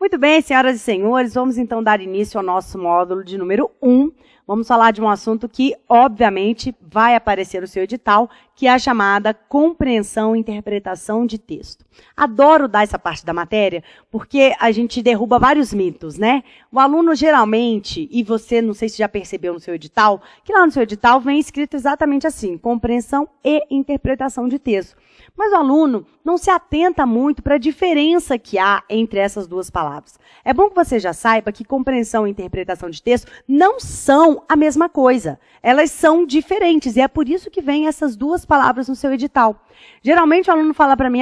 Muito bem, senhoras e senhores, vamos então dar início ao nosso módulo de número 1. Vamos falar de um assunto que, obviamente, vai aparecer no seu edital, que é a chamada compreensão e interpretação de texto. Adoro dar essa parte da matéria, porque a gente derruba vários mitos, né? O aluno geralmente, e você não sei se já percebeu no seu edital, que lá no seu edital vem escrito exatamente assim, compreensão e interpretação de texto. Mas o aluno não se atenta muito para a diferença que há entre essas duas palavras. É bom que você já saiba que compreensão e interpretação de texto não são a mesma coisa. Elas são diferentes e é por isso que vem essas duas palavras no seu edital. Geralmente o aluno fala para mim,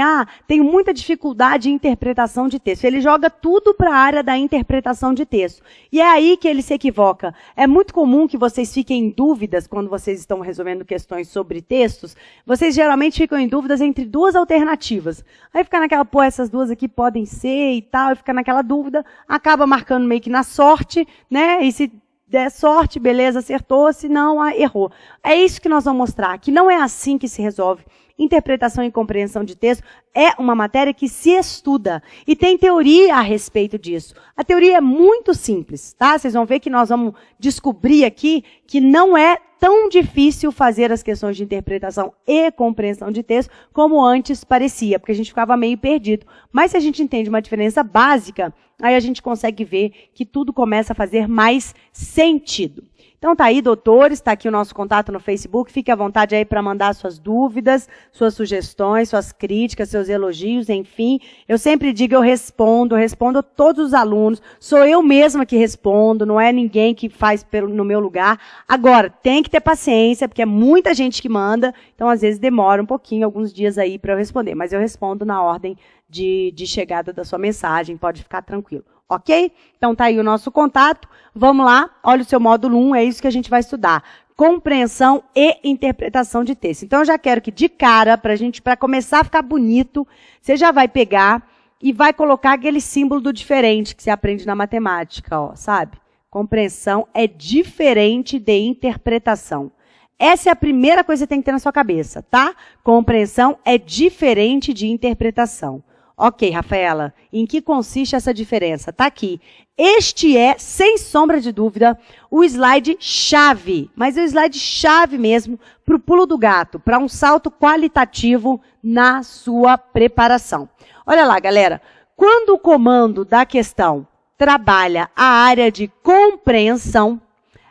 tenho muita dificuldade em interpretação de texto. Ele joga tudo para a área da interpretação de texto. E é aí que ele se equivoca. É muito comum que vocês fiquem em dúvidas quando vocês estão resolvendo questões sobre textos. Vocês geralmente ficam em dúvidas entre duas alternativas. Aí fica naquela, essas duas aqui podem ser e tal, e fica naquela dúvida, acaba marcando meio que na sorte, né? E se der sorte, beleza, acertou, se não, errou. É isso que nós vamos mostrar, que não é assim que se resolve. Interpretação e compreensão de texto é uma matéria que se estuda e tem teoria a respeito disso. A teoria é muito simples, tá? Vocês vão ver que nós vamos descobrir aqui que não é tão difícil fazer as questões de interpretação e compreensão de texto como antes parecia, porque a gente ficava meio perdido. Mas se a gente entende uma diferença básica, aí a gente consegue ver que tudo começa a fazer mais sentido. Então tá aí, doutores, está aqui o nosso contato no Facebook, fique à vontade aí para mandar suas dúvidas, suas sugestões, suas críticas, seus elogios, enfim. Eu sempre digo, eu respondo a todos os alunos, sou eu mesma que respondo, não é ninguém que faz no meu lugar. Agora, tem que ter paciência, porque é muita gente que manda, então às vezes demora um pouquinho, alguns dias aí para eu responder, mas eu respondo na ordem de chegada da sua mensagem, pode ficar tranquilo. Ok? Então tá aí o nosso contato. Vamos lá, olha o seu módulo 1, é isso que a gente vai estudar. Compreensão e interpretação de texto. Então eu já quero que de cara, para começar a ficar bonito, você já vai pegar e vai colocar aquele símbolo do diferente que você aprende na matemática, ó, sabe? Compreensão é diferente de interpretação. Essa é a primeira coisa que você tem que ter na sua cabeça, tá? Compreensão é diferente de interpretação. Ok, Rafaela, em que consiste essa diferença? Está aqui. Este é, sem sombra de dúvida, o slide-chave, mas é o slide-chave mesmo para o pulo do gato, para um salto qualitativo na sua preparação. Olha lá, galera, quando o comando da questão trabalha a área de compreensão,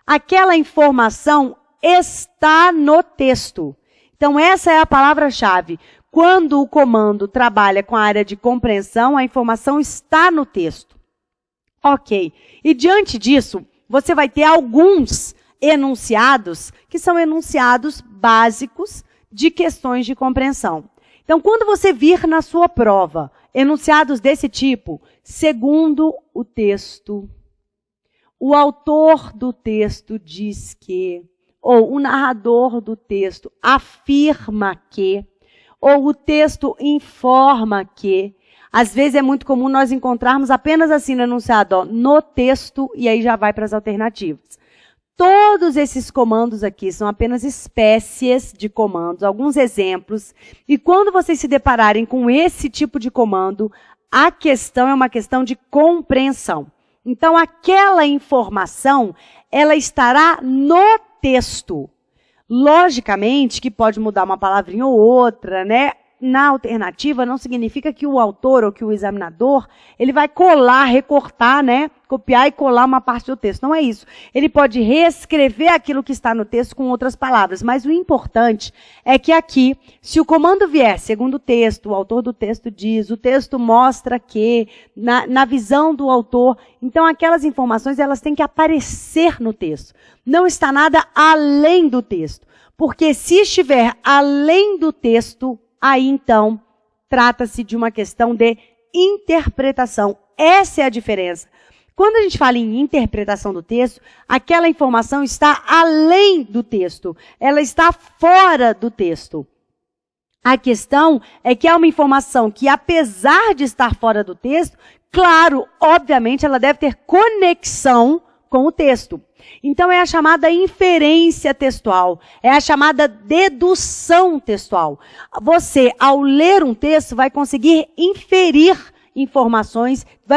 aquela informação está no texto. Então, essa é a palavra-chave. Quando o comando trabalha com a área de compreensão, a informação está no texto. Ok. E diante disso, você vai ter alguns enunciados, que são enunciados básicos de questões de compreensão. Então, quando você vir na sua prova enunciados desse tipo, segundo o texto, o autor do texto diz que, ou o narrador do texto afirma que, ou o texto informa que, às vezes é muito comum nós encontrarmos apenas assim no enunciado, ó, no texto, e aí já vai para as alternativas. Todos esses comandos aqui são apenas espécies de comandos, alguns exemplos, e quando vocês se depararem com esse tipo de comando, a questão é uma questão de compreensão. Então, aquela informação, ela estará no texto. Logicamente que pode mudar uma palavrinha ou outra, né? Na alternativa não significa que o autor ou que o examinador, ele vai colar, recortar, né? Copiar e colar uma parte do texto. Não é isso. Ele pode reescrever aquilo que está no texto com outras palavras. Mas o importante é que aqui, se o comando vier segundo o texto, o autor do texto diz, o texto mostra que, na visão do autor, então aquelas informações elas têm que aparecer no texto. Não está nada além do texto. Porque se estiver além do texto, aí, então, trata-se de uma questão de interpretação. Essa é a diferença. Quando a gente fala em interpretação do texto, aquela informação está além do texto. Ela está fora do texto. A questão é que é uma informação que, apesar de estar fora do texto, claro, obviamente, ela deve ter conexão com o texto. Então, é a chamada inferência textual, é a chamada dedução textual. Você, ao ler um texto, vai conseguir inferir informações, vai